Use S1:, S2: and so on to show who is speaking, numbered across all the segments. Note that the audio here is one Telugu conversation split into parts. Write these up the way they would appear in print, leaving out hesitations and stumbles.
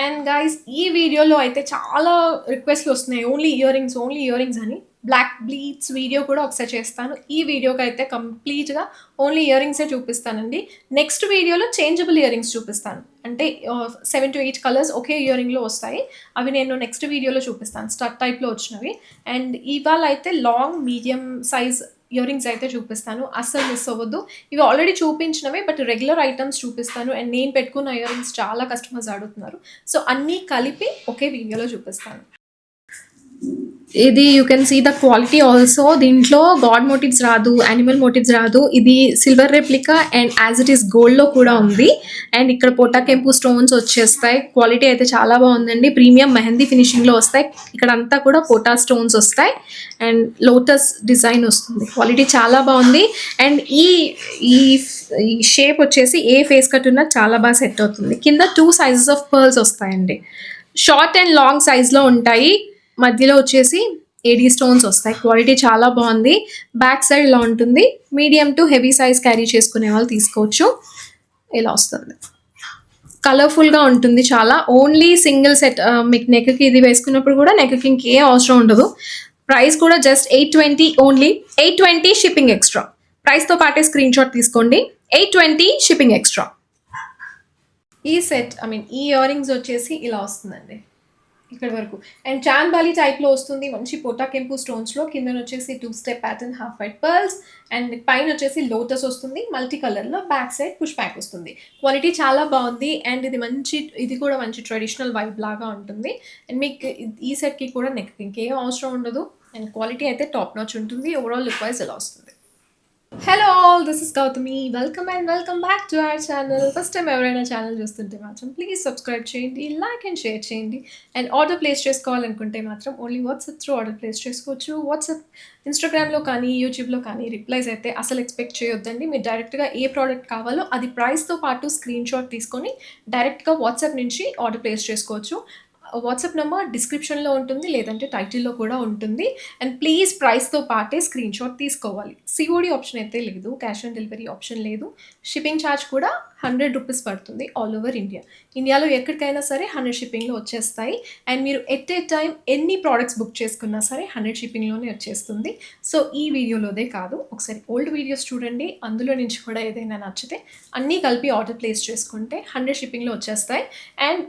S1: అండ్ గైస్ ఈ వీడియోలో అయితే చాలా రిక్వెస్ట్లు వస్తున్నాయి ఓన్లీ ఇయర్ రింగ్స్ అని. బ్లాక్ బ్లీడ్స్ వీడియో కూడా ఒకసారి చేస్తాను. ఈ వీడియోకి అయితే కంప్లీట్గా ఓన్లీ ఇయర్ రింగ్సే చూపిస్తానండి. నెక్స్ట్ వీడియోలో చేంజబుల్ ఇయర్ రింగ్స్ చూపిస్తాను. అంటే 7 to 8 కలర్స్ ఒకే ఇయర్ రింగ్లో వస్తాయి. అవి నేను నెక్స్ట్ వీడియోలో చూపిస్తాను, స్టడ్ టైప్లో వచ్చినవి. అండ్ ఇవాళ అయితే long medium size earrings అయితే చూపిస్తాను, అస్సలు మిస్ అవ్వద్దు. ఇవి ఆల్రెడీ చూపించినవే, బట్ రెగ్యులర్ ఐటమ్స్ చూపిస్తాను. అండ్ నేను పెట్టుకున్న ఇయర్ రింగ్స్ చాలా కస్టమర్స్ అడుగుతున్నారు, సో అన్నీ కలిపి ఒకే వీడియోలో చూపిస్తాను. ఇది you can see the quality also. దీంట్లో గాడ్ మోటివ్స్ రాదు, యానిమల్ మోటివ్స్ రాదు. ఇది silver replica and as it is గోల్డ్లో కూడా ఉంది. అండ్ ఇక్కడ పోటా కెంపు స్టోన్స్ వచ్చేస్తాయి. క్వాలిటీ అయితే చాలా బాగుందండి. ప్రీమియం మెహందీ ఫినిషింగ్లో వస్తాయి. ఇక్కడ అంతా కూడా పోటా స్టోన్స్ వస్తాయి అండ్ లోటస్ డిజైన్ వస్తుంది. క్వాలిటీ చాలా బాగుంది. అండ్ ఈ ఈ ఈ షేప్ వచ్చేసి ఏ ఫేస్ కట్ ఉన్నా చాలా బాగా సెట్ అవుతుంది. కింద 2 సైజెస్ ఆఫ్ పర్ల్స్ వస్తాయండి. షార్ట్ అండ్ లాంగ్ సైజ్లో ఉంటాయి. మధ్యలో వచ్చేసి ఏడీ స్టోన్స్ వస్తాయి. క్వాలిటీ చాలా బాగుంది. బ్యాక్ సైడ్ ఇలా ఉంటుంది. Medium to heavy size carry చేసుకునే వాళ్ళు తీసుకోవచ్చు. ఇలా వస్తుంది. కలర్ఫుల్గా ఉంటుంది చాలా. Only single set. మీకు నెక్కి ఇది వేసుకున్నప్పుడు కూడా నెక్కి ఇంకేం అవసరం ఉండదు. ప్రైస్ కూడా జస్ట్ 820 ఓన్లీ. 820 shipping extra. ప్రైస్తో పాటే స్క్రీన్ షాట్ తీసుకోండి. 820 షిప్పింగ్ ఎక్స్ట్రా. ఈ సెట్ ఈ ఇయర్ రింగ్స్ వచ్చేసి ఇలా వస్తుందండి ఇక్కడ వరకు. అండ్ చాన్ బాలి టైప్లో వస్తుంది. మంచి పోటా కెంపు స్టోన్స్లో. కింద వచ్చేసి 2 step pattern half white pearls. And పైన వచ్చేసి లోటస్ వస్తుంది మల్టీ కలర్లో. బ్యాక్ సైడ్ పుష్ బ్యాక్ వస్తుంది. క్వాలిటీ చాలా బాగుంది. అండ్ ఇది కూడా మంచి ట్రెడిషనల్ వైబ్ లాగా ఉంటుంది. అండ్ మీకు ఈ సెట్కి కూడా నెక్ ఇంకేం అవసరం ఉండదు. అండ్ క్వాలిటీ అయితే టాప్ నాచ్ ఉంటుంది. ఓవరాల్ లుక్ వైజ్ ఇలా వస్తుంది. Hello all, this is Gautami. Welcome back to our channel. First time ఎవరైనా ఛానల్ చూస్తుంటే మాత్రం ప్లీజ్ సబ్స్క్రైబ్ చేయండి, లైక్ అండ్ షేర్ చేయండి. అండ్ ఆర్డర్ ప్లేస్ చేసుకోవాలనుకుంటే మాత్రం only WhatsApp through order place చేసుకోవచ్చు. వాట్సాప్, ఇన్స్టాగ్రామ్లో కానీ యూట్యూబ్లో కానీ రిప్లైస్ అయితే అసలు ఎక్స్పెక్ట్ చేయొద్దండి. మీరు డైరెక్ట్గా ఏ ప్రోడక్ట్ కావాలో అది ప్రైస్తో పాటు స్క్రీన్ షాట్ తీసుకొని డైరెక్ట్గా వాట్సాప్ నుంచి ఆర్డర్ ప్లేస్ చేసుకోవచ్చు. వాట్సాప్ నెంబర్ డిస్క్రిప్షన్లో ఉంటుంది, లేదంటే టైటిల్లో కూడా ఉంటుంది. అండ్ ప్లీజ్ ప్రైస్తో పాటే స్క్రీన్ షాట్ తీసుకోవాలి. సిఓడి ఆప్షన్ అయితే లేదు, క్యాష్ ఆన్ డెలివరీ ఆప్షన్ లేదు. షిప్పింగ్ ఛార్జ్ కూడా 100 రూపీస్ పడుతుంది ఆల్ ఓవర్ ఇండియా. ఇండియాలో ఎక్కడికైనా సరే 100 షిప్పింగ్లో వచ్చేస్తాయి. అండ్ మీరు ఎట్ ఏ టైం ఎన్ని ప్రోడక్ట్స్ బుక్ చేసుకున్నా సరే 100 షిప్పింగ్లోనే వచ్చేస్తుంది. సో ఈ వీడియోలోదే కాదు, ఒకసారి ఓల్డ్ వీడియోస్ చూడండి. అందులో నుంచి కూడా ఏదైనా నచ్చితే అన్నీ కలిపి ఆర్డర్ ప్లేస్ చేసుకుంటే 100 షిప్పింగ్లో వచ్చేస్తాయి. అండ్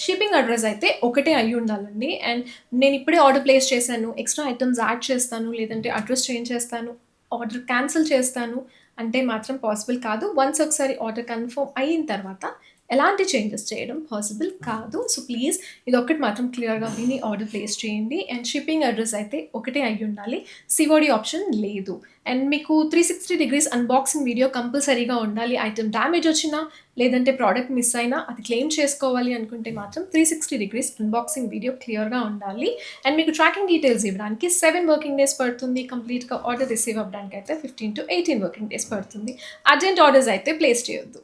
S1: షిప్పింగ్ అడ్రస్ అయితే ఒకటే అయ్యి ఉండాలండి. అండ్ నేను ఇప్పుడే ఆర్డర్ ప్లేస్ చేశాను, ఎక్స్ట్రా ఐటమ్స్ యాడ్ చేస్తాను, లేదంటే అడ్రస్ చేంజ్ చేస్తాను, ఆర్డర్ క్యాన్సిల్ చేస్తాను అంటే మాత్రం పాసిబుల్ కాదు. వన్స్ ఒకసారి ఆర్డర్ కన్ఫర్మ్ అయిన తర్వాత ఎలాంటి చేంజెస్ చేయడం పాసిబుల్ కాదు. సో ప్లీజ్ ఇది ఒక్కటి మాత్రం క్లియర్గా విని ఆర్డర్ ప్లేస్ చేయండి. అండ్ షిప్పింగ్ అడ్రస్ అయితే ఒకటే అయ్యి ఉండాలి, సిఓడి ఆప్షన్ లేదు. అండ్ మీకు 360 డిగ్రీస్ అన్బాక్సింగ్ వీడియో కంపల్సరీగా ఉండాలి. ఐటమ్ డ్యామేజ్ వచ్చినా, లేదంటే ప్రోడక్ట్ మిస్ అయినా అది క్లెయిమ్ చేసుకోవాలి అనుకుంటే మాత్రం 360 డిగ్రీస్ అన్బాక్సింగ్ వీడియో క్లియర్గా ఉండాలి. అండ్ మీకు ట్రాకింగ్ డీటెయిల్స్ ఇవ్వడానికి 7 వర్కింగ్ డేస్ పడుతుంది. కంప్లీట్గా ఆర్డర్ రిసీవ్ అవ్వడానికి అయితే 15 to 18 వర్కింగ్ డేస్ పడుతుంది. అర్జెంట్ ఆర్డర్స్ అయితే ప్లేస్ చేయొద్దు.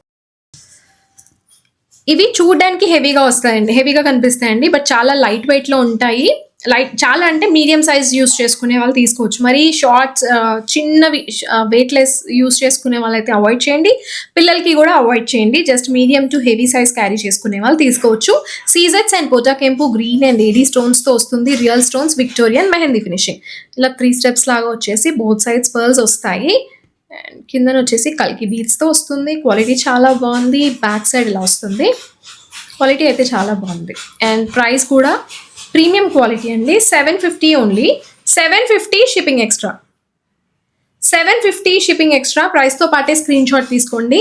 S1: ఇవి చూడడానికి హెవీగా వస్తాయండి, హెవీగా కనిపిస్తాయండి, బట్ చాలా లైట్ వెయిట్లో ఉంటాయి. చాలా అంటే మీడియం సైజ్ యూస్ చేసుకునే వాళ్ళు తీసుకోవచ్చు. మరి షార్ట్స్ చిన్నవి వెయిట్లెస్ యూస్ చేసుకునే వాళ్ళైతే అవాయిడ్ చేయండి. పిల్లలకి కూడా అవాయిడ్ చేయండి. Just medium to heavy size carry చేసుకునే వాళ్ళు తీసుకోవచ్చు. సీజెట్స్ అండ్ పోటా కెంపు గ్రీన్ అండ్ ఏడీ స్టోన్స్తో వస్తుంది. Real stones, Victorian mehndi finishing. ఇలా 3 స్టెప్స్ లాగా వచ్చేసి బోత్ సైడ్స్ పర్ల్స్ వస్తాయి. అండ్ కింద వచ్చేసి కల్కి బీడ్స్తో వస్తుంది. క్వాలిటీ చాలా బాగుంది. బ్యాక్ సైడ్ ఇలా వస్తుంది. క్వాలిటీ అయితే చాలా బాగుంది. అండ్ ప్రైస్ కూడా ప్రీమియం క్వాలిటీ అండి. 750 only. 750 shipping extra. 750 shipping extra. ప్రైస్తో పాటే స్క్రీన్ షాట్ తీసుకోండి.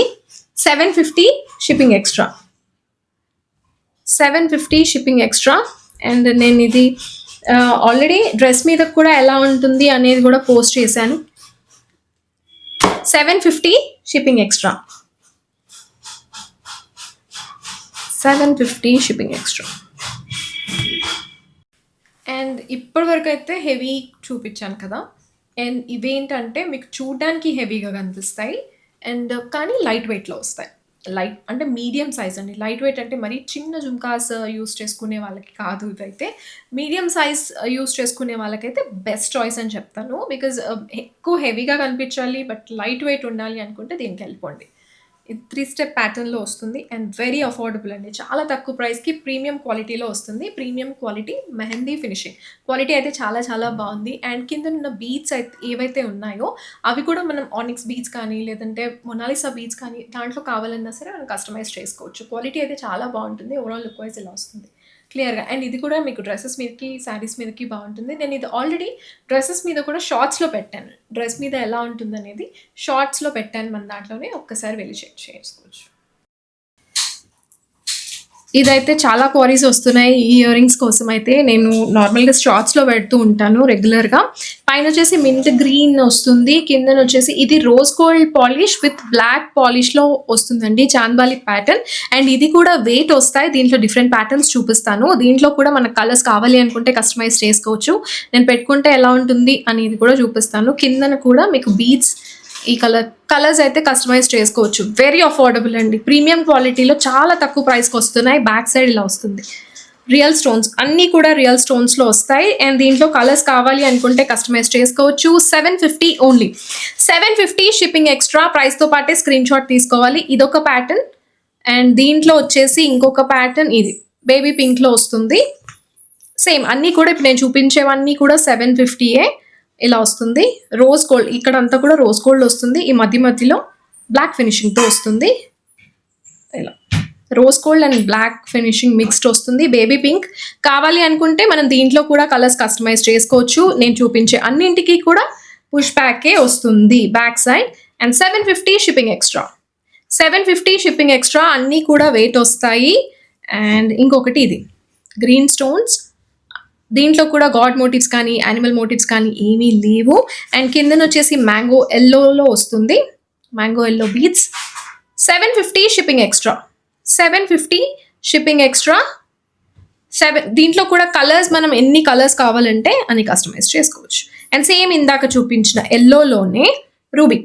S1: 750 shipping extra. 750 shipping extra. And నేను ఇది ఆల్రెడీ డ్రెస్ మీద కూడా ఎలా ఉంటుంది అనేది కూడా పోస్ట్ చేశాను. 750 shipping extra. 750 shipping extra. And ఇప్పటి వరకు అయితే హెవీ చూపించాను కదా. అండ్ ఇవేంటంటే మీకు చూడడానికి హెవీగా కనిపిస్తాయి, అండ్ కానీ లైట్ వెయిట్లో వస్తాయి. లైట్ అంటే మీడియం సైజ్ అండి. లైట్ వెయిట్ అంటే మరీ చిన్న జుమ్కాస్ యూస్ చేసుకునే వాళ్ళకి కాదు. ఇవైతే మీడియం సైజ్ యూస్ చేసుకునే వాళ్ళకైతే బెస్ట్ చాయిస్ అని చెప్తాను. బికాజ్ ఎక్కువ హెవీగా కనిపించాలి బట్ లైట్ వెయిట్ ఉండాలి అనుకుంటే దీనికి వెళ్ళిపోండి. ఇది 3 స్టెప్ ప్యాటర్న్‌లో వస్తుంది అండ్ వెరీ అఫోర్డబుల్ అండి. చాలా తక్కువ ప్రైస్‌కి ప్రీమియం క్వాలిటీలో వస్తుంది. Premium quality mehndi finishing. Quality అయితే చాలా చాలా బావుంది. అండ్ కిందనున్న బీడ్స్ ఏవైతే ఉన్నాయో అవి కూడా మనం ఆనిక్స్ బీడ్స్ కానీ, లేదంటే మొనాలిసా బీడ్స్ కానీ దాంట్లో కావాలన్నా సరే మనం కస్టమైజ్ చేసుకోవచ్చు. క్వాలిటీ అయితే చాలా బావుంటుంది. ఓవరాల్ లుక్ వైస్ ఇలా వస్తుంది క్లియర్‌గా. అండ్ ఇది కూడా మీకు డ్రెసెస్ మీదకి, శారీస్ మీదకి బావుంటుంది. నేను ఇది ఆల్రెడీ డ్రెసెస్ మీద కూడా షార్ట్స్‌లో పెట్టాను. డ్రెస్ మీద ఎలా ఉంటుందనేది షార్ట్స్‌లో పెట్టాను మన దాంట్లోనే. ఒక్కసారి వెళ్లి చెక్ చేసుకోవచ్చు. ఇదైతే చాలా క్వారీస్ వస్తున్నాయి. ఈ ఇయర్ రింగ్స్ కోసం అయితే నేను నార్మల్‌గా షార్ట్స్‌లో పెడుతూ ఉంటాను రెగ్యులర్‌గా. పైనొచ్చేసి మింట్ గ్రీన్ వస్తుంది. కిందనొచ్చేసి ఇది rose gold polish with black పాలిష్‌లో వస్తుందండి. చాంద్బాలి ప్యాటర్న్. అండ్ ఇది కూడా వెయిట్ వస్తాయి. దీంట్లో డిఫరెంట్ ప్యాటర్న్స్ చూపిస్తాను. దీంట్లో కూడా మనకు కలర్స్ కావాలి అనుకుంటే కస్టమైజ్ చేసుకోవచ్చు. నేను పెట్టుకుంటే ఎలా ఉంటుంది అనేది కూడా చూపిస్తాను. కిందన కూడా మీకు బీడ్స్ ఈ కలర్స్ అయితే కస్టమైజ్ చేసుకోవచ్చు. వెరీ అఫోర్డబుల్ అండి. ప్రీమియం క్వాలిటీలో చాలా తక్కువ ప్రైస్‌కి వస్తున్నాయి. బ్యాక్ సైడ్ ఇలా వస్తుంది. రియల్ స్టోన్స్ అన్నీ కూడా రియల్ స్టోన్స్‌లో వస్తాయి. అండ్ దీంట్లో కలర్స్ కావాలి అనుకుంటే కస్టమైజ్ చేసుకోవచ్చు. 750 ఓన్లీ. 750 shipping extra. ప్రైస్‌తో పాటే స్క్రీన్‌షాట్ తీసుకోవాలి. ఇదొక ప్యాటర్న్. అండ్ దీంట్లో వచ్చేసి ఇంకొక ప్యాటర్న్ ఇది. బేబీ పింక్‌లో వస్తుంది. సేమ్ అన్నీ కూడా ఇప్పుడు నేను చూపించేవన్నీ కూడా 750 ఇలా వస్తుంది. రోజ్ గోల్డ్ ఇక్కడంతా కూడా రోజ్ గోల్డ్ వస్తుంది. ఈ మధ్యలో బ్లాక్ ఫినిషింగ్‌తో వస్తుంది. ఇలా rose gold and black finishing mixed వస్తుంది. బేబీ పింక్ కావాలి అనుకుంటే మనం దీంట్లో కూడా కలర్స్ కస్టమైజ్ చేసుకోవచ్చు. నేను చూపించే అన్నింటికి కూడా పుష్ బ్యాకే వస్తుంది back side. And 750 shipping extra. 750 shipping extra. అన్నీ కూడా వెయిట్ వస్తాయి. అండ్ ఇంకొకటి ఇది గ్రీన్ స్టోన్స్. దీంట్లో కూడా గాడ్ మోటివ్స్ కానీ, యానిమల్ మోటివ్స్ కానీ ఏమీ లేవు. అండ్ కిందనొచ్చేసి మ్యాంగో ఎల్లోలో వస్తుంది. Mango yellow beads. 750 shipping extra. 750 shipping extra. దీంట్లో కూడా కలర్స్ మనం ఎన్ని కలర్స్ కావాలంటే అన్ని కస్టమైజ్ చేసుకోవచ్చు. అండ్ సేమ్ ఇందాక చూపించిన ఎల్లోలోనే రూబీ.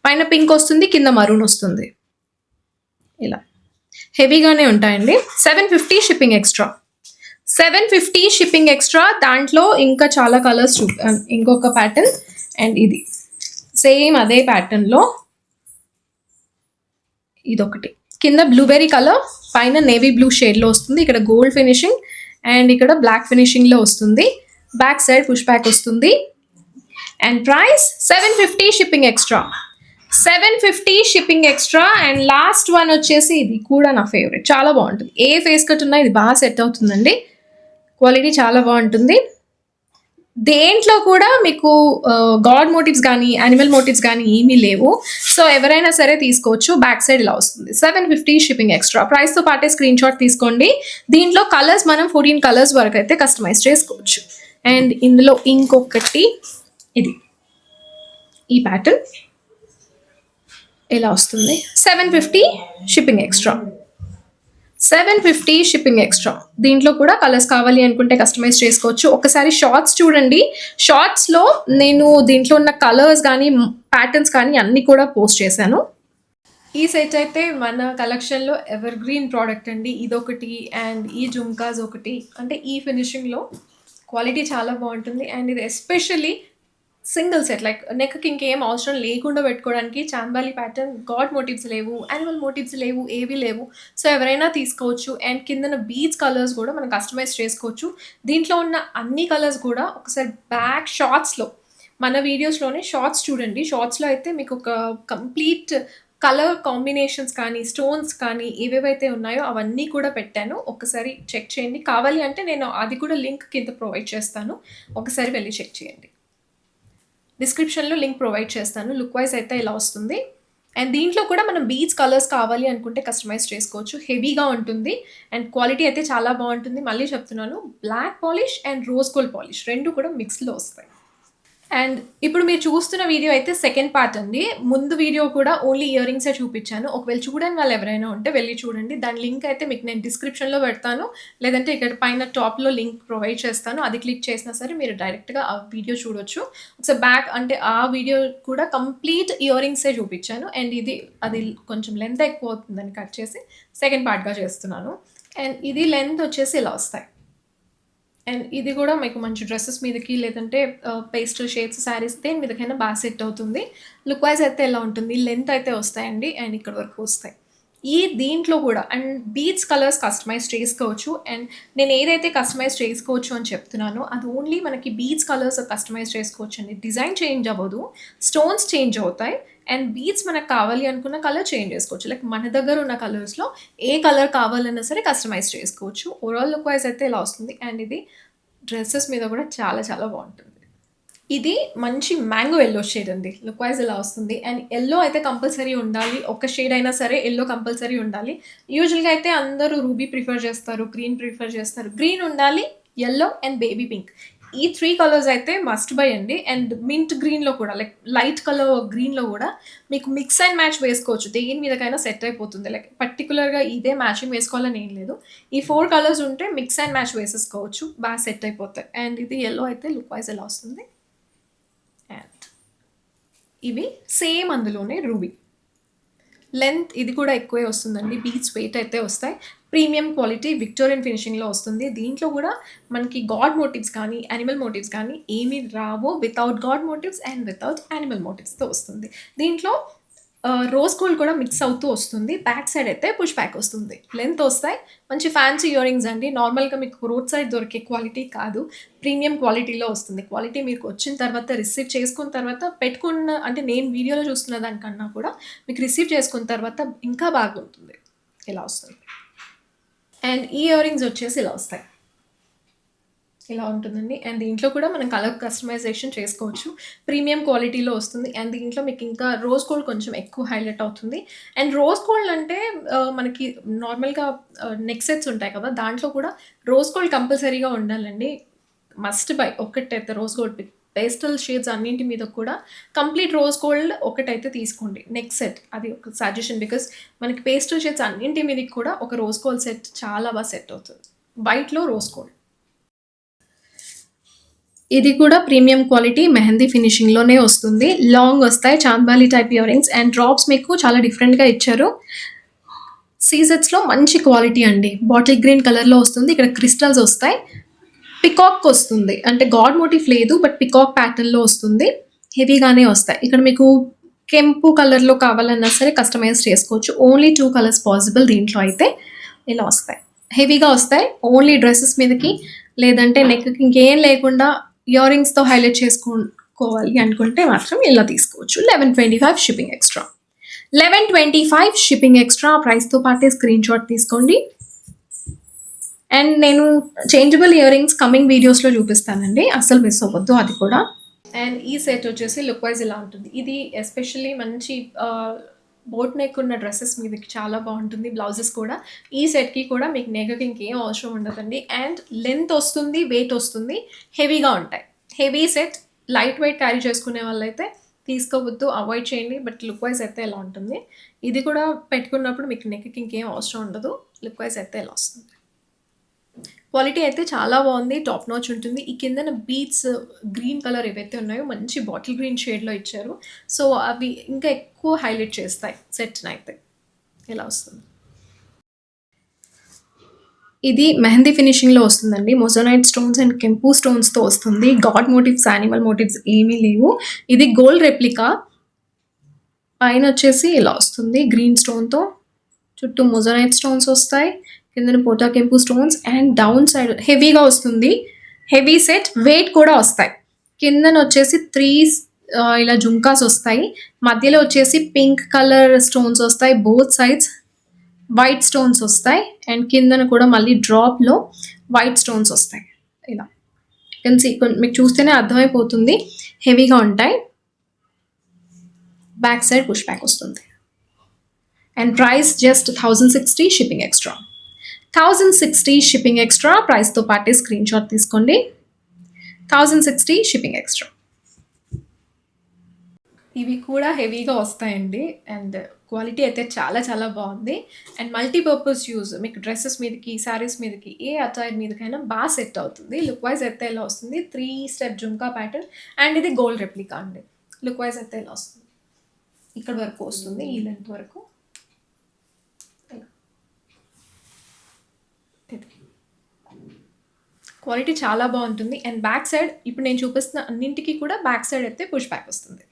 S1: పైన పింక్ వస్తుంది, కింద మరూన్ వస్తుంది. ఇలా హెవీగానే ఉంటాయండి. 750 షిప్పింగ్ ఎక్స్ట్రా. 750 shipping extra. దాంట్లో ఇంకా చాలా కలర్స్ ఇంకొక ప్యాటర్న్. అండ్ ఇది సేమ్ అదే ప్యాటర్న్లో ఇదొకటి. కింద బ్లూబెర్రీ కలర్, పైన నేవీ బ్లూ షేడ్లో వస్తుంది. ఇక్కడ గోల్డ్ ఫినిషింగ్ అండ్ ఇక్కడ బ్లాక్ ఫినిషింగ్లో వస్తుంది. బ్యాక్ సైడ్ పుష్ బ్యాక్ వస్తుంది. And price 750 shipping extra. 750 shipping extra. And last one వచ్చేసి ఇది కూడా నా ఫేవరెట్. చాలా బాగుంటుంది. ఏ ఫేస్ కట్ ఉన్నా ఇది బాగా సెట్ అవుతుందండి. క్వాలిటీ చాలా బాగుంటుంది. దేంట్లో కూడా మీకు గాడ్ మోటివ్స్ కానీ, యానిమల్ మోటివ్స్ కానీ ఏమీ లేవు. సో ఎవరైనా సరే తీసుకోవచ్చు. బ్యాక్ సైడ్ ఇలా వస్తుంది. 750 షిప్పింగ్ ఎక్స్ట్రా. ప్రైస్తో పాటే స్క్రీన్‌షాట్ తీసుకోండి. దీంట్లో కలర్స్ మనం 14 కలర్స్ వరకు అయితే కస్టమైజ్ చేసుకోవచ్చు. అండ్ ఇందులో ఇంకొకటి ఇది ఈ ప్యాటర్న్ ఇలా వస్తుంది. 750 షిప్పింగ్ ఎక్స్ట్రా. 750 shipping extra. దీంట్లో కూడా కలర్స్ కావాలి అనుకుంటే కస్టమైజ్ చేసుకోవచ్చు. ఒకసారి షార్ట్స్ చూడండి. షార్ట్స్‌లో నేను దీంట్లో ఉన్న కలర్స్ కానీ, ప్యాటర్న్స్ కానీ అన్నీ కూడా పోస్ట్ చేశాను. ఈ సెట్ అయితే మన కలెక్షన్‌లో ఎవర్ గ్రీన్ ప్రోడక్ట్ అండి. ఇదొకటి అండ్ ఈ జుమ్కాస్ ఒకటి. అంటే ఈ ఫినిషింగ్‌లో క్వాలిటీ చాలా బాగుంటుంది. అండ్ ఇది ఎస్పెషల్లీ సింగిల్ సెట్ లైక్ నెక్కి ఇంకేం అవసరం లేకుండా పెట్టుకోవడానికి. చాంద్బాలి ప్యాటర్న్, గాడ్ మోటివ్స్ లేవు, యానిమల్ మోటివ్స్ లేవు, ఏవి లేవు. సో ఎవరైనా తీసుకోవచ్చు. అండ్ కిందన బీడ్స్ కలర్స్ కూడా మనం కస్టమైజ్ చేసుకోవచ్చు. దీంట్లో ఉన్న అన్ని కలర్స్ కూడా ఒకసారి బ్యాక్ షార్ట్స్లో మన వీడియోస్లోనే షార్ట్స్ చూడండి. షార్ట్స్లో అయితే మీకు ఒక కంప్లీట్ కలర్ కాంబినేషన్స్ కానీ, స్టోన్స్ కానీ ఏవేవైతే ఉన్నాయో అవన్నీ కూడా పెట్టాను. ఒకసారి చెక్ చేయండి. కావాలి అంటే నేను అది కూడా లింక్ కింద ప్రొవైడ్ చేస్తాను. ఒకసారి వెళ్ళి చెక్ చేయండి. డిస్క్రిప్షన్లో లింక్ ప్రొవైడ్ చేస్తాను. లుక్ వైజ్ అయితే ఇలా వస్తుంది. అండ్ దీంట్లో కూడా మనం బీడ్స్ కలర్స్ కావాలి అనుకుంటే కస్టమైజ్ చేసుకోవచ్చు. హెవీగా ఉంటుంది అండ్ క్వాలిటీ అయితే చాలా బాగుంటుంది. మళ్ళీ చెప్తున్నాను, black polish and rose gold polish రెండు కూడా మిక్స్లో వస్తాయి. అండ్ ఇప్పుడు మీరు చూస్తున్న వీడియో అయితే సెకండ్ పార్ట్ అండి. ముందు వీడియో కూడా ఓన్లీ ఇయర్ రింగ్సే చూపించాను. ఒకవేళ చూడని వాళ్ళు ఎవరైనా ఉంటే వెళ్ళి చూడండి. దాని లింక్ అయితే మీకు నేను డిస్క్రిప్షన్లో పెడతాను, లేదంటే ఇక్కడ పైన టాప్లో లింక్ ప్రొవైడ్ చేస్తాను. అది క్లిక్ చేసినా సరే మీరు డైరెక్ట్గా ఆ వీడియో చూడొచ్చు. ఒకసారి బ్యాక్ అంటే ఆ వీడియో కూడా కంప్లీట్ ఇయర్ రింగ్సే చూపించాను. అండ్ అది కొంచెం లెంత్ ఎక్కువ అవుతుందని కట్ చేసి సెకండ్ పార్ట్గా చేస్తున్నాను. అండ్ ఇది లెంత్ వచ్చేసి ఇలా వస్తాయి. అండ్ ఇది కూడా మీకు మంచి డ్రెస్సెస్ మీదకి లేదంటే పేస్టల్ షేడ్స్ శారీస్ దేని మీదకైనా బాగా సెట్ అవుతుంది. లుక్ వైజ్ అయితే ఎలా ఉంటుంది, లెంత్ అయితే వస్తాయండి అండ్ ఇక్కడ వరకు వస్తాయి. దీంట్లో కూడా అండ్ బీడ్స్ కలర్స్ కస్టమైజ్ చేసుకోవచ్చు. అండ్ నేను ఏదైతే కస్టమైజ్ చేసుకోవచ్చు అని చెప్తున్నానో అది ఓన్లీ మనకి బీడ్స్ కలర్స్ కస్టమైజ్ చేసుకోవచ్చు అండి. డిజైన్ చేంజ్ అవ్వదు, స్టోన్స్ చేంజ్ అవుతాయి అండ్ బీడ్స్ మనకు కావాలి అనుకున్న కలర్ చేంజ్ చేసుకోవచ్చు. లైక్ మన దగ్గర ఉన్న కలర్స్లో ఏ కలర్ కావాలన్నా సరే కస్టమైజ్ చేసుకోవచ్చు. ఓవరాల్ లుక్ వైజ్ అయితే ఇలా వస్తుంది అండ్ ఇది డ్రెస్సెస్ మీద కూడా చాలా చాలా బాగుంటుంది. ఇది మంచి మ్యాంగో ఎల్లో షేడ్ అండి. లుక్ వైజ్ ఇలా వస్తుంది అండ్ ఎల్లో అయితే కంపల్సరీ ఉండాలి. ఒక షేడ్ అయినా సరే ఎల్లో కంపల్సరీ ఉండాలి. యూజువల్గా అయితే అందరూ రూబీ ప్రిఫర్ చేస్తారు, గ్రీన్ ప్రిఫర్ చేస్తారు. గ్రీన్ ఉండాలి, ఎల్లో అండ్ బేబీ పింక్, ఈ 3 కలర్స్ అయితే మస్ట్ బై అండి. అండ్ మింట్ గ్రీన్లో కూడా లైక్ లైట్ కలర్ గ్రీన్లో కూడా మీకు మిక్స్ అండ్ మ్యాచ్ వేసుకోవచ్చు. దేని మీదకైనా సెట్ అయిపోతుంది. లైక్ పర్టికులర్గా ఇదే మ్యాచింగ్ వేసుకోవాలని ఏం లేదు. ఈ 4 కలర్స్ ఉంటే మిక్స్ అండ్ మ్యాచ్ వేసేసుకోవచ్చు, బాగా సెట్ అయిపోతాయి. అండ్ ఇది ఎల్లో అయితే లుక్ వైజ్ ఎలా వస్తుంది. అండ్ ఇవి సేమ్ అందులోనే రూబీ లెంత్ ఇది కూడా ఎక్కువే వస్తుందండి. బీడ్స్ వెయిట్ అయితే వస్తాయి. ప్రీమియం క్వాలిటీ విక్టోరియన్ ఫినిషింగ్లో వస్తుంది. దీంట్లో కూడా మనకి గాడ్ మోటివ్స్ కానీ యానిమల్ మోటివ్స్ కానీ ఏమీ రావు. Without god motives and without animal మోటివ్స్తో వస్తుంది. దీంట్లో రోజ్ గోల్డ్ కూడా మిక్స్ అవుతూ వస్తుంది. బ్యాక్ సైడ్ అయితే పుష్ బ్యాక్ వస్తుంది. లెంత్ వస్తాయి. మంచి ఫ్యాన్సీ ఇయర్ రింగ్స్ అండి. నార్మల్గా మీకు రోడ్ సైడ్ దొరికే క్వాలిటీ కాదు, ప్రీమియం క్వాలిటీలో వస్తుంది. క్వాలిటీ మీకు వచ్చిన తర్వాత రిసీవ్ చేసుకున్న తర్వాత పెట్టుకున్న అంటే నేను వీడియోలో చూస్తున్న దానికన్నా కూడా మీకు రిసీవ్ చేసుకున్న తర్వాత ఇంకా బాగుంటుంది. ఇలా వస్తుంది. అండ్ ఈ ఇయర్ రింగ్స్ వచ్చేసి ఇలా వస్తాయి, ఇలా ఉంటుందండి. అండ్ దీంట్లో కూడా మనం కలర్ కస్టమైజేషన్ చేసుకోవచ్చు. ప్రీమియం క్వాలిటీలో వస్తుంది. అండ్ దీంట్లో మీకు ఇంకా రోజ్ గోల్డ్ కొంచెం ఎక్కువ హైలైట్ అవుతుంది. అండ్ రోజ్ గోల్డ్ అంటే మనకి నార్మల్గా నెక్ సెట్స్ ఉంటాయి కదా, దాంట్లో కూడా రోజ్ గోల్డ్ కంపల్సరీగా ఉండాలండి. మస్ట్ బై ఒకటైతే రోజ్ గోల్డ్ పేస్టల్ షేడ్స్ అన్నింటి మీద కూడా కంప్లీట్ రోజ్ గోల్డ్ ఒకటైతే తీసుకోండి నెక్ సెట్. అది ఒక సజెషన్. బికాస్ మనకి పేస్టల్ షేడ్స్ అన్నింటి మీదకి కూడా ఒక రోజ్ గోల్డ్ సెట్ చాలా బాగా సెట్ అవుతుంది. వైట్లో రోజ్ గోల్డ్. ఇది కూడా ప్రీమియం క్వాలిటీ మెహందీ ఫినిషింగ్లోనే వస్తుంది. లాంగ్ వస్తాయి, chandbali type ear rings and drops మీకు చాలా డిఫరెంట్గా ఇచ్చారు. సీజెట్స్లో మంచి క్వాలిటీ అండి. బాటిల్ గ్రీన్ కలర్లో వస్తుంది. ఇక్కడ క్రిస్టల్స్ వస్తాయి. పికాక్ వస్తుంది, అంటే గాడ్ మోటివ్ లేదు బట్ పికాక్ ప్యాటర్న్లో వస్తుంది. హెవీగానే వస్తాయి. ఇక్కడ మీకు కెంపు కలర్లో కావాలన్నా సరే కస్టమైజ్ చేసుకోవచ్చు. ఓన్లీ 2 కలర్స్ పాసిబుల్ దీంట్లో అయితే. ఇలా వస్తాయి, హెవీగా వస్తాయి. ఓన్లీ డ్రెస్సెస్ మీదకి లేదంటే నెక్కి ఇంకేం లేకుండా ఇయర్ రింగ్స్తో హైలైట్ చేసుకోవాలి అనుకుంటే మాత్రం ఇలా తీసుకోవచ్చు. 1125 షిప్పింగ్ ఎక్స్ట్రా. 1125 షిప్పింగ్ ఎక్స్ట్రా ప్రైస్తో పాటే స్క్రీన్ షాట్ తీసుకోండి. అండ్ నేను చేంజబుల్ ఇయర్ రింగ్స్ కమింగ్ వీడియోస్లో చూపిస్తానండి, అస్సలు మిస్ అవ్వద్దు అది కూడా. అండ్ ఈ సెట్ వచ్చేసి లుక్ వైజ్ ఇలా ఉంటుంది. ఇది ఎస్పెషల్లీ మంచి బోట్ నెక్ ఉన్న డ్రెస్సెస్ మీదకి చాలా బాగుంటుంది. బ్లౌజెస్ కూడా ఈ సెట్కి కూడా మీకు నెగకి ఇంకేం అవసరం ఉండదండి. అండ్ లెంత్ వస్తుంది, వెయిట్ వస్తుంది, హెవీగా ఉంటాయి. Heavy set light weight carry చేసుకునే వాళ్ళైతే తీసుకోవద్దు, అవాయిడ్ చేయండి. బట్ లుక్ వైజ్ అయితే ఎలా ఉంటుంది. ఇది కూడా పెట్టుకున్నప్పుడు మీకు నెక్కి ఇంకేం అవసరం ఉండదు. లుక్ వైజ్ అయితే ఎలా వస్తుంది. క్వాలిటీ అయితే చాలా బాగుంది, టాప్ నాచ్ ఉంటుంది. ఈ కిందన బీడ్స్ గ్రీన్ కలర్ ఏవైతే ఉన్నాయో మంచి బాటిల్ గ్రీన్ షేడ్లో ఇచ్చారు. సో అవి ఇంకా ఎక్కువ హైలైట్ చేస్తాయి సెట్ని అయితే. ఇలా వస్తుంది. ఇది మెహందీ ఫినిషింగ్లో వస్తుందండి. మొజోనైట్ స్టోన్స్ అండ్ కెంపు స్టోన్స్తో వస్తుంది. గాడ్ మోటివ్స్ యానిమల్ మోటివ్స్ ఏమీ లేవు. ఇది గోల్డ్ రెప్లికా. పైన వచ్చేసి ఇలా వస్తుంది గ్రీన్ స్టోన్తో, చుట్టూ మొజోనైట్ స్టోన్స్ వస్తాయి, కింద పోటా కెంపు స్టోన్స్ అండ్ డౌన్ సైడ్ హెవీగా వస్తుంది. హెవీ సెట్, వెయిట్ కూడా వస్తాయి. కిందన వచ్చేసి 3 ఇలా జుంకాస్ వస్తాయి. మధ్యలో వచ్చేసి పింక్ కలర్ స్టోన్స్ వస్తాయి. బోత్ సైడ్స్ వైట్ స్టోన్స్ వస్తాయి. అండ్ కిందన కూడా మళ్ళీ డ్రాప్లో వైట్ స్టోన్స్ వస్తాయి. ఇలా మీకు చూస్తేనే అర్థమైపోతుంది, హెవీగా ఉంటాయి. బ్యాక్ సైడ్ పుష్ బ్యాక్ వస్తుంది. And price just 1060 shipping extra. 1060 shipping extra ప్రైస్తో పాటే స్క్రీన్ షాట్ తీసుకోండి. 1060 షిప్పింగ్ ఎక్స్ట్రా. ఇవి కూడా హెవీగా వస్తాయండి. అండ్ క్వాలిటీ అయితే చాలా చాలా బాగుంది. అండ్ మల్టీపర్పస్ యూజ్ మీకు డ్రెస్సెస్ మీదకి, శారీస్ మీదకి, ఏ అటైర్ మీదకైనా బాగా సెట్ అవుతుంది. లుక్ వైజ్ అయితే ఎలా వస్తుంది. 3 స్టెప్ జుంకా ప్యాటర్న్ అండ్ ఇది గోల్డ్ రెప్లికా అండి. లుక్ వైజ్ అయితే ఎలా వస్తుంది. ఇక్కడ వరకు వస్తుంది, ఈ లెంత్ వరకు. క్వాలిటీ చాలా బాగుంటుంది. అండ్ బ్యాక్ సైడ్ ఇప్పుడు నేను చూపిస్తున్న అన్నింటికి కూడా బ్యాక్ సైడ్ అయితే పుష్ బ్యాక్ వస్తుంది.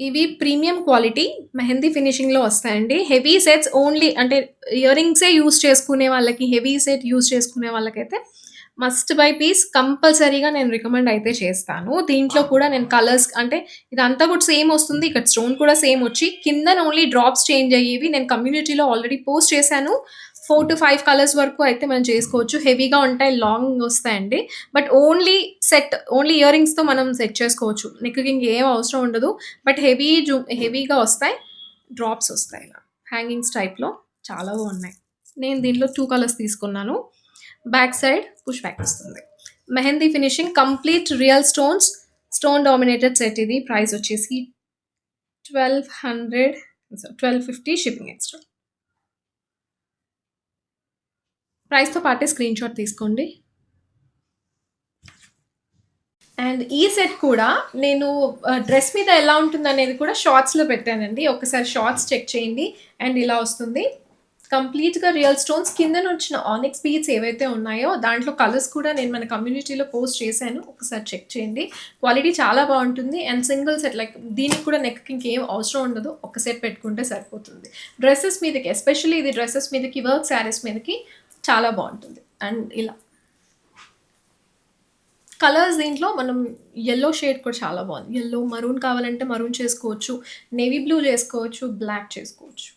S1: ఇవి ప్రీమియం క్వాలిటీ మెహందీ ఫినిషింగ్‌లో వస్తాయండి. హెవీ సెట్స్ ఓన్లీ అంటే ఇయర్ రింగ్సే యూజ్ చేసుకునే వాళ్ళకి, హెవీ సెట్ యూజ్ చేసుకునే వాళ్ళకైతే మస్ట్ బై పీస్ కంపల్సరీగా నేను రికమెండ్ అయితే చేస్తాను. దీంట్లో కూడా నేను కలర్స్ అంటే ఇదంతా కూడా సేమ్ వస్తుంది. ఇక్కడ స్టోన్ కూడా సేమ్ వచ్చి కిందన ఓన్లీ డ్రాప్స్ చేంజ్ అయ్యేవి. నేను కమ్యూనిటీలో ఆల్రెడీ పోస్ట్ చేశాను. 4-5 కలర్స్ వరకు అయితే మనం చేసుకోవచ్చు. హెవీగా ఉంటాయి, లాంగ్ వస్తాయండి. బట్ ఓన్లీ ఇయర్ రింగ్స్‌తో మనం సెట్ చేసుకోవచ్చు. నెక్‌కి ఇంకేం అవసరం ఉండదు. బట్ హెవీగా వస్తాయి. డ్రాప్స్ వస్తాయి ఇలా హ్యాంగింగ్స్ టైప్‌లో చాలా బాగున్నాయి. నేను దీంట్లో 2 కలర్స్ తీసుకున్నాను. బ్యాక్ సైడ్ పుష్ బ్యాక్ వస్తుంది. Mehndi finishing complete real stone dominated set. ఇది ప్రైస్ వచ్చేసి 1250 షిప్పింగ్ ఎక్స్ట్రా. ప్రైస్‌తో పాటే స్క్రీన్ షాట్ తీసుకోండి. అండ్ ఈ సెట్ కూడా నేను డ్రెస్ మీద ఎలా ఉంటుందనేది కూడా షార్ట్స్‌లో పెట్టానండి. ఒకసారి షార్ట్స్ చెక్ చేయండి. అండ్ ఇలా వస్తుంది. కంప్లీట్‌గా రియల్ స్టోన్స్ కిందన వచ్చిన ఆనిక్స్ బీడ్స్ ఏవైతే ఉన్నాయో దాంట్లో కలర్స్ కూడా నేను మన కమ్యూనిటీలో పోస్ట్ చేశాను. ఒకసారి చెక్ చేయండి. క్వాలిటీ చాలా బాగుంటుంది. అండ్ సింగిల్ సెట్ లైక్ దీనికి కూడా నెక్‌కి ఇంకేం అవసరం ఉండదు. ఒక సెట్ పెట్టుకుంటే సరిపోతుంది. డ్రెసెస్ మీదకి ఎస్పెషల్లీ ఇది డ్రెసెస్ మీదకి, వర్క్ శారీస్ మీదకి చాలా బాగుంటుంది. అండ్ ఇలా కలర్స్ దీంట్లో మనం యెల్లో షేడ్ కూడా చాలా బాగుంది. యెల్లో, మరూన్ కావాలంటే మరూన్ చేసుకోవచ్చు. నేవీ బ్లూ చేసుకోవచ్చు. బ్లాక్ చేసుకోవచ్చు.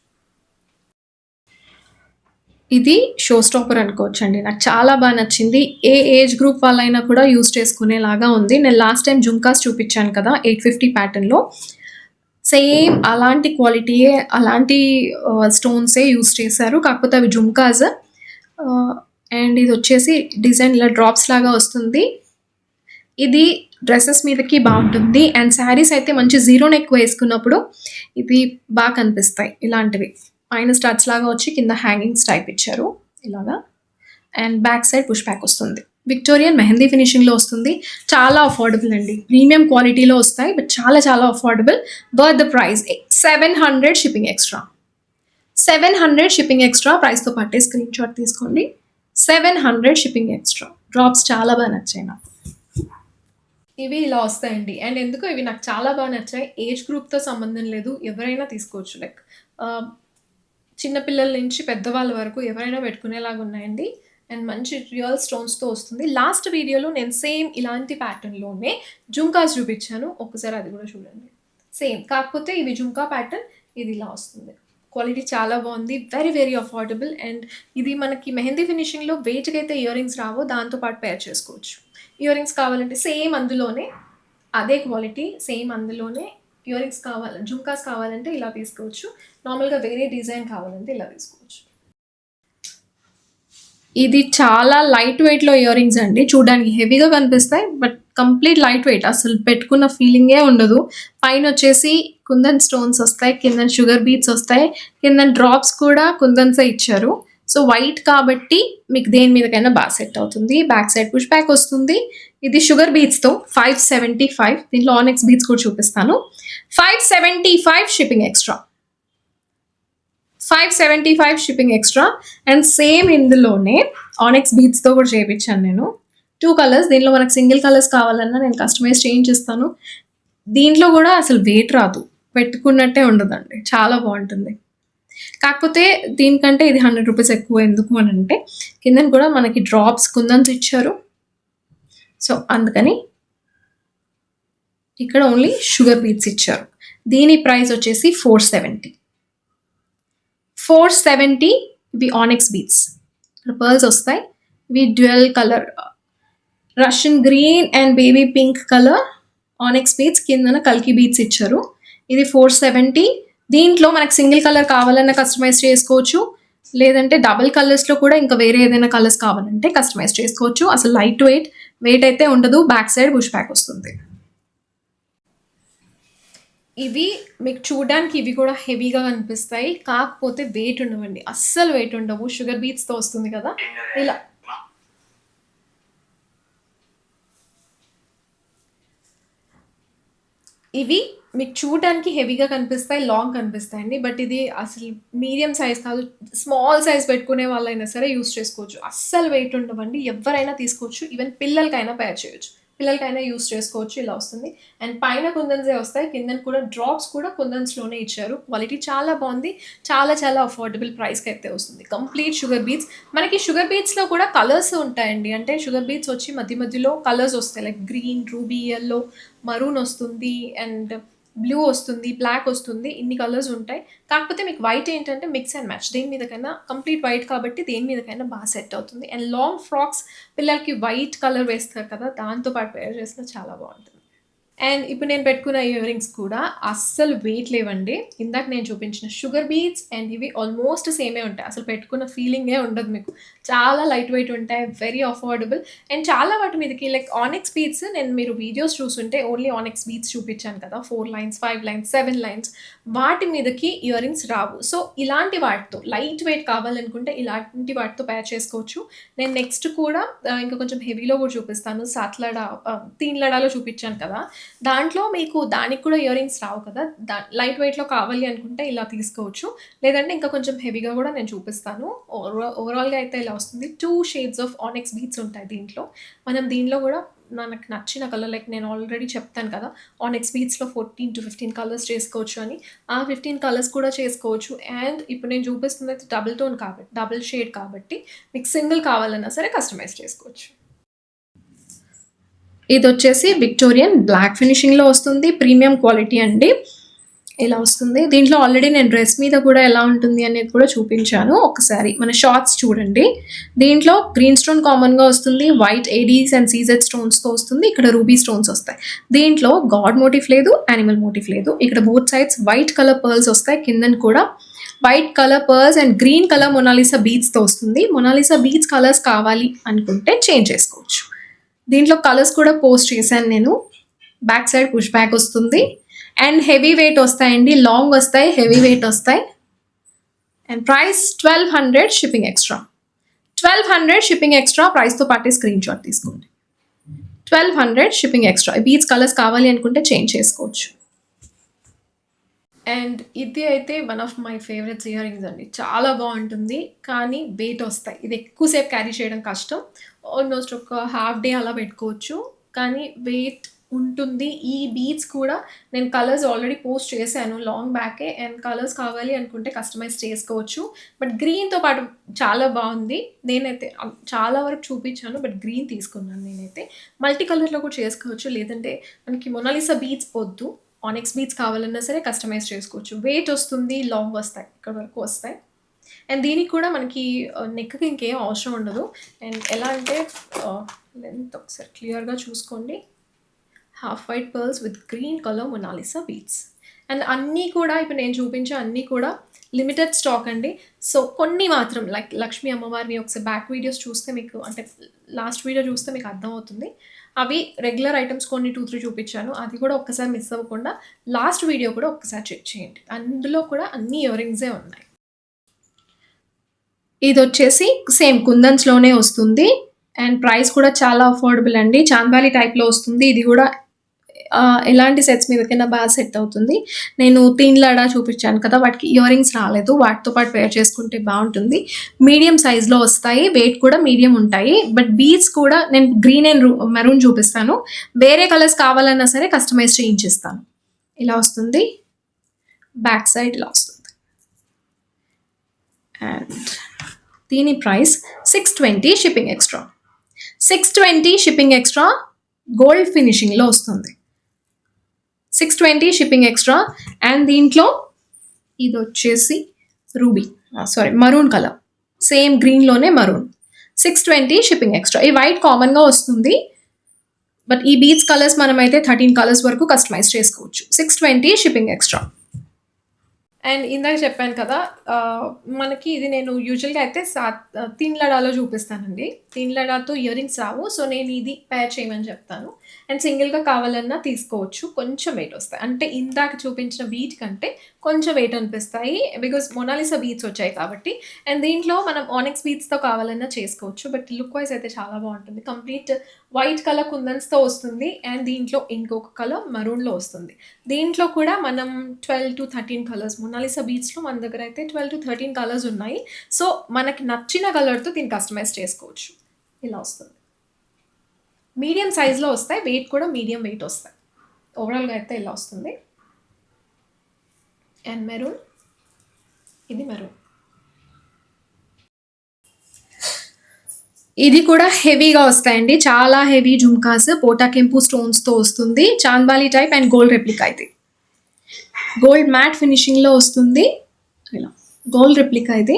S1: ఇది షో స్టాపర్ అనుకోవచ్చండి. నాకు చాలా బాగా నచ్చింది. ఏ ఏజ్ గ్రూప్ వాళ్ళైనా కూడా యూజ్ చేసుకునేలాగా ఉంది. నేను లాస్ట్ టైం జుంకాస్ చూపించాను కదా 850 ప్యాటర్న్‌లో. సేమ్ అలాంటి క్వాలిటీయే, అలాంటి స్టోన్సే యూజ్ చేశారు. కాకపోతే అవి జుంకాస్. అండ్ ఇది వచ్చేసి డిజైన్ ఇలా డ్రాప్స్ లాగా వస్తుంది. ఇది డ్రెసెస్ మీదకి బాగుంటుంది. అండ్ శారీస్ అయితే మంచి జీరో నెక్ వేసుకున్నప్పుడు ఇది బాగా కనిపిస్తాయి. ఇలాంటివి పైన స్టడ్స్ లాగా వచ్చి కింద హ్యాంగింగ్స్ టైప్ ఇచ్చారు ఇలాగా. And back side push back వస్తుంది. విక్టోరియన్ మెహందీ ఫినిషింగ్లో వస్తుంది. చాలా అఫోర్డబుల్ అండి. ప్రీమియం క్వాలిటీలో వస్తాయి. బట్ చాలా చాలా affordable. Worth the price. 700 shipping extra. 700 shipping extra. ప్రైస్తో పాటే స్క్రీన్ షాట్ తీసుకోండి. 700 షిప్పింగ్ ఎక్స్ట్రా. డ్రాప్స్ చాలా బాగా నచ్చాయి నాకు. ఇవి ఇలా వస్తాయండి. అండ్ ఎందుకో ఇవి నాకు చాలా బాగా నచ్చాయి. ఏజ్ గ్రూప్‌తో సంబంధం లేదు. ఎవరైనా తీసుకోవచ్చు. లైక్ చిన్న పిల్లల నుంచి పెద్దవాళ్ళ వరకు ఎవరైనా పెట్టుకునేలాగా ఉన్నాయండి. అండ్ మంచి రియల్ స్టోన్స్‌తో వస్తుంది. లాస్ట్ వీడియోలో నేను సేమ్ ఇలాంటి ప్యాటర్న్‌లోనే జుంకాస్ చూపించాను. ఒక్కసారి అది కూడా చూడండి. సేమ్ కాకపోతే ఇవి జుంకా ప్యాటర్న్, ఇది ఇలా వస్తుంది. క్వాలిటీ చాలా బాగుంది. Very very affordable. అండ్ ఇది మనకి మెహందీ ఫినిషింగ్‌లో వెయిట్‌కైతే ఇయర్ రింగ్స్ రావో దాంతో పాటు పేర్ చేసుకోవచ్చు. ఇయర్ రింగ్స్ కావాలంటే సేమ్ అందులోనే అదే క్వాలిటీ, సేమ్ అందులోనే ఇయర్ రింగ్స్ జుంకాస్ కావాలంటే ఇలా తీసుకోవచ్చు. నార్మల్‌గా వేరే డిజైన్ కావాలంటే ఇలా తీసుకోవచ్చు. ఇది చాలా లైట్ వెయిట్‌లో ఇయర్ రింగ్స్ అండి. చూడడానికి హెవీగా కనిపిస్తాయి. But complete light weight. అసలు పెట్టుకున్న ఫీలింగే ఉండదు. పైన వచ్చేసి కుందన్ స్టోన్స్ వస్తాయి. కింద షుగర్ బీట్స్ వస్తాయి. కింద డ్రాప్స్ కూడా కుందన్సే ఇచ్చారు. సో వైట్ కాబట్టి మీకు దేని మీదకైనా బాగా సెట్ అవుతుంది. బ్యాక్ సైడ్ పుష్ బ్యాక్ వస్తుంది. ఇది షుగర్ బీట్స్‌తో 575. దీంట్లో ఆనిక్స్ బీట్స్ కూడా చూపిస్తాను. 575 shipping extra. 575 shipping extra. And same ఇందులోనే ఆనిక్స్ బీట్స్‌తో కూడా చేయించాను నేను. 2 కలర్స్. దీనిలో మనకు సింగిల్ కలర్స్ కావాలన్నా నేను కస్టమైజ్ చేయించిస్తాను. దీంట్లో కూడా అసలు వెయిట్ రాదు. పెట్టుకున్నట్టే ఉండదండి. చాలా బాగుంటుంది. కాకపోతే దీనికంటే ఇది 100 రూపీస్ ఎక్కువ. ఎందుకు అని అంటే కిందన కూడా మనకి డ్రాప్స్ కుందన్స్ ఇచ్చారు. సో అందుకని ఇక్కడ ఓన్లీ షుగర్ బీట్స్ ఇచ్చారు. దీని ప్రైస్ వచ్చేసి 470. 470 ఇవి ఆనిక్స్ బీట్స్. ఇక్కడ పర్ల్స్ వస్తాయి. ఇవి dual colour Russian green and baby pink colour onyx beats. కిందన కల్కి బీట్స్ ఇచ్చారు. ఇది 470. దీంట్లో మనకు సింగిల్ కలర్ కావాలన్నా కస్టమైజ్ చేసుకోవచ్చు. లేదంటే డబుల్ కలర్స్‌లో కూడా ఇంకా వేరే ఏదైనా కలర్స్ కావాలంటే కస్టమైజ్ చేసుకోవచ్చు. అసలు లైట్ వెయిట్ అయితే ఉండదు. బ్యాక్ సైడ్ పుష్ బ్యాక్ వస్తుంది. ఇవి మీకు చూడడానికి ఇవి కూడా హెవీగా కనిపిస్తాయి. కాకపోతే వెయిట్ ఉండవండి. అస్సలు వెయిట్ ఉండవు. షుగర్ బీట్స్‌తో వస్తుంది కదా ఇలా. ఇవి మీకు చూడడానికి హెవీగా కనిపిస్తాయి, లాంగ్ కనిపిస్తాయండి. బట్ ఇది అసలు మీడియం సైజ్ కాదు. స్మాల్ సైజ్ పెట్టుకునే వాళ్ళైనా సరే యూజ్ చేసుకోవచ్చు. అస్సలు వెయిట్ ఉండవండి. ఎవ్వరైనా తీసుకోవచ్చు. ఈవెన్ పిల్లలకైనా పేర్ చేయొచ్చు. పిల్లలకైనా యూజ్ చేసుకోవచ్చు. ఇలా వస్తుంది. అండ్ పైన కుందన్సే వస్తాయి. కిందన కూడా డ్రాప్స్ కూడా కుందన్స్‌లోనే ఇచ్చారు. క్వాలిటీ చాలా బావుంది. చాలా చాలా అఫోర్డబుల్ ప్రైస్‌కైతే వస్తుంది. Complete sugar beads. మనకి షుగర్ బీట్స్‌లో కూడా కలర్స్ ఉంటాయండి. అంటే షుగర్ బీట్స్ వచ్చి మధ్య మధ్యలో కలర్స్ వస్తాయి. Like green, ruby, yellow, maroon వస్తుంది. అండ్ బ్లూ వస్తుంది, బ్లాక్ వస్తుంది. ఇన్ని కలర్స్ ఉంటాయి. కాకపోతే మీకు వైట్ ఏంటంటే మిక్స్ అండ్ మ్యాచ్. దేని మీదకైనా కంప్లీట్ వైట్ కాబట్టి దేని మీదకైనా బాగా సెట్ అవుతుంది. అండ్ లాంగ్ ఫ్రాక్స్ పిల్లలకి వైట్ కలర్ వేస్తారు కదా! దాంతో పాటు వేర్ చేసినా చాలా బావుంటుంది. అండ్ ఇప్పుడు నేను పెట్టుకున్న ఇయర్ రింగ్స్ కూడా అస్సలు వెయిట్ లేవండి. ఇందాక నేను చూపించిన షుగర్ బీడ్స్ అండ్ ఇవి ఆల్మోస్ట్ సేమే ఉంటాయి. అసలు పెట్టుకున్న ఫీలింగే ఉండదు మీకు. చాలా లైట్ వెయిట్ ఉంటాయి. Very affordable. అండ్ చాలా వాటి మీదకి లైక్ ఆనిక్స్ బీడ్స్ నేను మీరు వీడియోస్ చూసుంటే ఓన్లీ ఆనిక్స్ బీడ్స్ చూపించాను కదా! 4 లైన్స్, 5 లైన్స్, 7 లైన్స్. వాటి మీదకి ఇయర్ రింగ్స్ రావు. సో, ఇలాంటి వాటితో లైట్ వెయిట్ కావాలనుకుంటే ఇలాంటి వాటితో పేర్ చేసుకోవచ్చు. నేను నెక్స్ట్ కూడా ఇంకా కొంచెం హెవీలో కూడా చూపిస్తాను. సాత్లడ, తీన్ లడాలో చూపించాను కదా! దాంట్లో మీకు దానికి కూడా ఇయర్ రింగ్స్ రావు కదా! లైట్ వెయిట్‌లో కావాలి అనుకుంటే ఇలా తీసుకోవచ్చు. లేదంటే ఇంకా కొంచెం హెవీగా కూడా నేను చూపిస్తాను. ఓవరాల్‌గా అయితే ఇలా వస్తుంది. 2 షేడ్స్ ఆఫ్ ఆనిక్స్ బీడ్స్ ఉంటాయి దీంట్లో. మనం దీనిలో కూడా మనకు నచ్చిన కలర్ లైక్ నేను ఆల్రెడీ చెప్తాను కదా! ఆనిక్స్ బీడ్స్‌లో 14-15 కలర్స్ చేసుకోవచ్చు అని. ఆ 15 కలర్స్ కూడా చేసుకోవచ్చు. అండ్ ఇప్పుడు నేను చూపిస్తుందయితే డబుల్ టోన్ కాబట్టి, డబుల్ షేడ్ కాబట్టి మీకు సింగిల్ కావాలన్నా సరే కస్టమైజ్ చేసుకోవచ్చు. ఇదొచ్చేసి విక్టోరియన్ బ్లాక్ ఫినిషింగ్‌లో వస్తుంది. ప్రీమియం క్వాలిటీ అండి. ఇలా వస్తుంది. దీంట్లో ఆల్రెడీ నేను డ్రెస్ మీద కూడా ఎలా ఉంటుంది అనేది కూడా చూపించాను. ఒకసారి మన షార్ట్స్ చూడండి. దీంట్లో గ్రీన్ స్టోన్ కామన్‌గా వస్తుంది. వైట్ ఏడీస్ అండ్ సీజెడ్ స్టోన్స్‌తో వస్తుంది. ఇక్కడ రూబీ స్టోన్స్ వస్తాయి. దీంట్లో గాడ్ మోటిఫ్ లేదు, యానిమల్ మోటిఫ్ లేదు. ఇక్కడ both sides white colour pearls వస్తాయి. కిందన కూడా white colour pearls and green colour Mona Lisa బీడ్స్‌తో వస్తుంది. మొనాలిసా బీడ్స్ కలర్స్ కావాలి అనుకుంటే చేంజ్ చేసుకోవచ్చు. దీంట్లో కలర్స్ కూడా పోస్ట్ చేశాను నేను. బ్యాక్ సైడ్ పుష్ బ్యాక్ వస్తుంది. అండ్ హెవీ వెయిట్ వస్తాయండి. లాంగ్ వస్తాయి, హెవీ వెయిట్ వస్తాయి. And price 1200 shipping extra. 1200 shipping extra. ప్రైస్తో పాటే స్క్రీన్ షాట్ తీసుకోండి. 1200 షిప్పింగ్ ఎక్స్ట్రా. బీడ్స్ కలర్స్ కావాలి అనుకుంటే చేంజ్ చేసుకోవచ్చు. అండ్ ఇది అయితే one of my favourites ear rings అండి. చాలా బాగుంటుంది. కానీ వెయిట్ వస్తాయి. ఇది ఎక్కువసేపు క్యారీ చేయడం కష్టం. ఆల్మోస్ట్ ఒక హాఫ్ డే అలా పెట్టుకోవచ్చు. కానీ వెయిట్ ఉంటుంది. ఈ బీడ్స్ కూడా నేను కలర్స్ ఆల్రెడీ పోస్ట్ చేశాను లాంగ్ బ్యాకే. అండ్ కలర్స్ కావాలి అనుకుంటే కస్టమైజ్ చేసుకోవచ్చు. బట్ గ్రీన్‌తో పాటు చాలా బాగుంది. నేనైతే చాలా వరకు చూపించాను. బట్ గ్రీన్ తీసుకున్నాను నేనైతే. మల్టీ కలర్‌లో కూడా చేసుకోవచ్చు. లేదంటే మనకి మొనాలిసా బీడ్స్ వద్దు, ఆనిక్స్ బీడ్స్ కావాలన్నా సరే కస్టమైజ్ చేసుకోవచ్చు. వెయిట్ వస్తుంది, లాంగ్ వస్తాయి. ఇక్కడ వరకు వస్తాయి. అండ్ దీనికి కూడా మనకి నెక్‌కి ఇంకేం అవసరం ఉండదు. అండ్ ఎలా అంటే లెంత్ ఒకసారి క్లియర్‌గా చూసుకోండి. Half white pearls with green colour Mona Lisa beads. And అన్నీ కూడా ఇప్పుడు నేను చూపించే అన్నీ కూడా లిమిటెడ్ స్టాక్ అండి. సో కొన్ని మాత్రం లైక్ లక్ష్మీ అమ్మవారిని ఒకసారి బ్యాక్ వీడియోస్ చూస్తే మీకు అంటే లాస్ట్ వీడియో చూస్తే మీకు అర్థమవుతుంది. అవి రెగ్యులర్ ఐటమ్స్ కొన్ని 2, 3 చూపించాను. అది కూడా ఒక్కసారి మిస్ అవ్వకుండా లాస్ట్ వీడియో కూడా ఒక్కసారి చెక్ చేయండి. అందులో కూడా అన్ని ఇయర్ రింగ్సే ఉన్నాయి. ఇదొచ్చేసి సేమ్ కుందన్స్‌లోనే వస్తుంది. అండ్ ప్రైస్ కూడా చాలా అఫోర్డబుల్ అండి. చాంద్బాలి టైప్‌లో వస్తుంది. ఇది కూడా ఎలాంటి సెట్స్ మీదకైనా బాగా సెట్ అవుతుంది. నేను తీన్ లడా చూపించాను కదా! వాటికి ఇయర్ రింగ్స్ రాలేదు. వాటితో పాటు వేర్ చేసుకుంటే బాగుంటుంది. మీడియం సైజ్‌లో వస్తాయి. వెయిట్ కూడా మీడియం ఉంటాయి. బట్ బీడ్స్ కూడా నేను గ్రీన్ అండ్ మెరూన్ చూపిస్తాను. వేరే కలర్స్ కావాలన్నా సరే కస్టమైజ్ చేయించిస్తాను. ఇలా వస్తుంది. బ్యాక్ సైడ్ ఇలా వస్తుంది. అండ్ దీని price 620 shipping extra. 620 shipping extra. Gold ఫినిషింగ్‌లో వస్తుంది. 620 షిప్పింగ్ ఎక్స్ట్రా. అండ్ దీంట్లో ఇదొచ్చేసి రూబీ మరూన్ కలర్. సేమ్ గ్రీన్‌లోనే మరూన్. 620 shipping extra. ఈ వైట్ కామన్‌గా వస్తుంది. బట్ ఈ బీడ్స్ కలర్స్ మనమైతే 13 కలర్స్ వరకు కస్టమైజ్ చేసుకోవచ్చు. 620 షిప్పింగ్ ఎక్స్ట్రా. అండ్ ఇందాక చెప్పాను కదా! మనకి ఇది నేను యూజువల్‌గా అయితే తీన్ లడాలో చూపిస్తానండి. తీన్ లడాతో ఇయర్ రింగ్స్ రావు. సో, నేను ఇది పేర్ చేయమని చెప్తాను. అండ్ సింగిల్‌గా కావాలన్నా తీసుకోవచ్చు. కొంచెం వెయిట్ వస్తాయి. అంటే ఇందాక చూపించిన వీటికంటే కొంచెం వెయిట్ అనిపిస్తాయి. బికాజ్ మొనాలిసా బీడ్స్ వచ్చాయి కాబట్టి. అండ్ దీంట్లో మనం ఆనిక్స్ బీడ్స్‌తో కావాలన్నా చేసుకోవచ్చు. బట్ లుక్ వైస్ అయితే చాలా బావుంటుంది. కంప్లీట్ వైట్ కలర్ కుందన్స్‌తో వస్తుంది. అండ్ దీంట్లో ఇంకొక కలర్ మెరూన్‌లో వస్తుంది. దీంట్లో కూడా మనం 12-13 కలర్స్ మొనాలిసా బీడ్స్‌లో మన దగ్గర అయితే 12-13 కలర్స్ ఉన్నాయి. సో, మనకి నచ్చిన కలర్‌తో దీన్ని కస్టమైజ్ చేసుకోవచ్చు. ఇలా వస్తుంది. మీడియం సైజ్‌లో వస్తాయి. వెయిట్ కూడా మీడియం వెయిట్ వస్తాయి. ఓవరాల్‌గా అయితే ఇలా వస్తుంది. అండ్ మెరూన్, ఇది మెరూన్. ఇది కూడా హెవీగా వస్తాయండి. చాలా హెవీ జుమ్కాస్ పోటా కెంపు స్టోన్స్‌తో వస్తుంది. Chandbali type and gold replica ఇది. గోల్డ్ మ్యాట్ ఫినిషింగ్‌లో వస్తుంది. ఇలా గోల్డ్ రెప్లికా ఇది.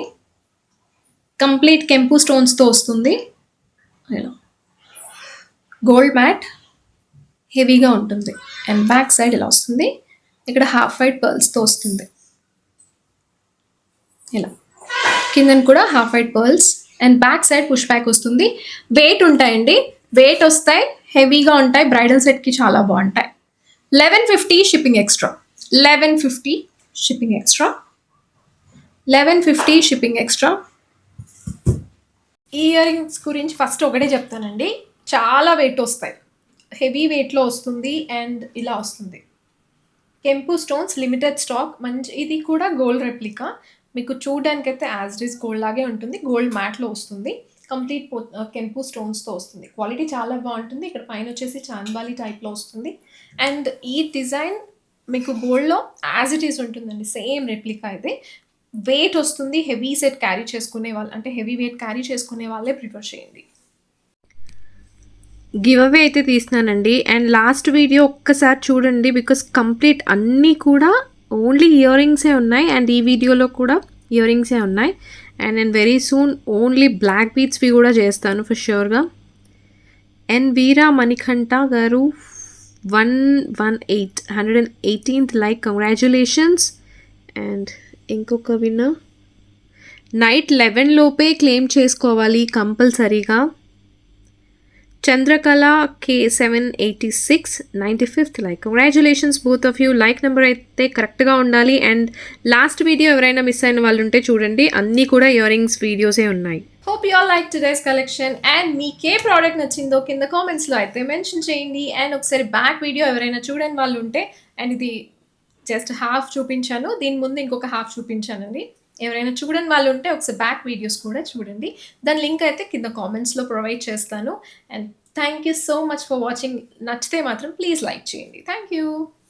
S1: కంప్లీట్ కెంపు స్టోన్స్‌తో వస్తుంది. ఇలా గోల్డ్ మ్యాట్ హెవీగా ఉంటుంది. అండ్ బ్యాక్ సైడ్ ఇలా వస్తుంది. ఇక్కడ హాఫ్ వైట్ పర్ల్స్‌తో వస్తుంది. ఇలా కిందన కూడా half white pearls and back side push back వస్తుంది. వెయిట్ ఉంటాయండి. వెయిట్ వస్తాయి. హెవీగా ఉంటాయి. బ్రైడల్ సెట్‌కి చాలా బావుంటాయి. 1150 shipping extra. 1150 shipping extra. 1150 shipping extra. ఈ ఇయర్ రింగ్స్ గురించి ఫస్ట్ ఒకటే చెప్తానండి. చాలా వెయిట్ వస్తాయి. హెవీ వెయిట్‌లో వస్తుంది అండ్ ఇలా వస్తుంది. కెంపు స్టోన్స్ లిమిటెడ్ స్టాక్. మంచి ఇది కూడా గోల్డ్ రెప్లికా. మీకు చూడడానికైతే యాజ్ ఇట్ ఈస్ గోల్డ్ లాగే ఉంటుంది. గోల్డ్ మ్యాట్‌లో వస్తుంది. కంప్లీట్ కెంపు స్టోన్స్‌తో వస్తుంది. క్వాలిటీ చాలా బావుంటుంది. ఇక్కడ పైన వచ్చేసి చాంద్బాలి టైప్‌లో వస్తుంది. అండ్ ఈ డిజైన్ మీకు గోల్డ్‌లో యాజ్ ఇట్ ఈస్ ఉంటుందండి. సేమ్ రెప్లికా ఇది. వెయిట్ వస్తుంది. హెవీ సెట్ క్యారీ చేసుకునే వాళ్ళు అంటే హెవీ వెయిట్ క్యారీ చేసుకునే వాళ్ళే ప్రిఫర్ చేయండి.
S2: గివ్ అవే అయితే తీసినానండి. అండ్ లాస్ట్ వీడియో ఒక్కసారి చూడండి. బికాస్ కంప్లీట్ అన్నీ కూడా ఓన్లీ ఇయర్ రింగ్సే ఉన్నాయి. అండ్ ఈ వీడియోలో కూడా ఇయర్ రింగ్సే ఉన్నాయి. అండ్ నేను వెరీ సూన్ ఓన్లీ బ్లాక్ బీడ్స్వి కూడా చేస్తాను ఫర్ ష్యూర్గా. అండ్ వీరా మణికంఠ గారు 118th లైక్, కంగ్రాచ్యులేషన్స్. అండ్ ఇంకొక విన్నర్ నైట్ 11 లోపే క్లెయిమ్ చేసుకోవాలి కంపల్సరీగా. Chandrakala K786 95th like. Congratulations both of you. Like number అయితే కరెక్ట్గా ఉండాలి. అండ్ లాస్ట్ వీడియో ఎవరైనా మిస్ అయిన వాళ్ళు ఉంటే చూడండి. అన్నీ కూడా ఇయర్ రింగ్స్ వీడియోసే ఉన్నాయి.
S1: Hope you all like today's collection. And మీకే ప్రోడక్ట్ నచ్చిందో కింద కామెంట్స్లో అయితే మెన్షన్ చేయండి. అండ్ ఒకసారి బ్యాక్ వీడియో ఎవరైనా చూడని వాళ్ళు ఉంటే, అండ్ ఇది జస్ట్ హాఫ్ చూపించాను, దీని ముందు ఇంకొక హాఫ్ చూపించానండి. ఎవరైనా చూడని వాళ్ళు ఉంటే ఒకసారి బ్యాక్ వీడియోస్ కూడా చూడండి. దాని లింక్ అయితే కింద కామెంట్స్లో ప్రొవైడ్ చేస్తాను. And thank you so much for watching. నచ్చితే మాత్రం ప్లీజ్ లైక్ చేయండి. Thank you.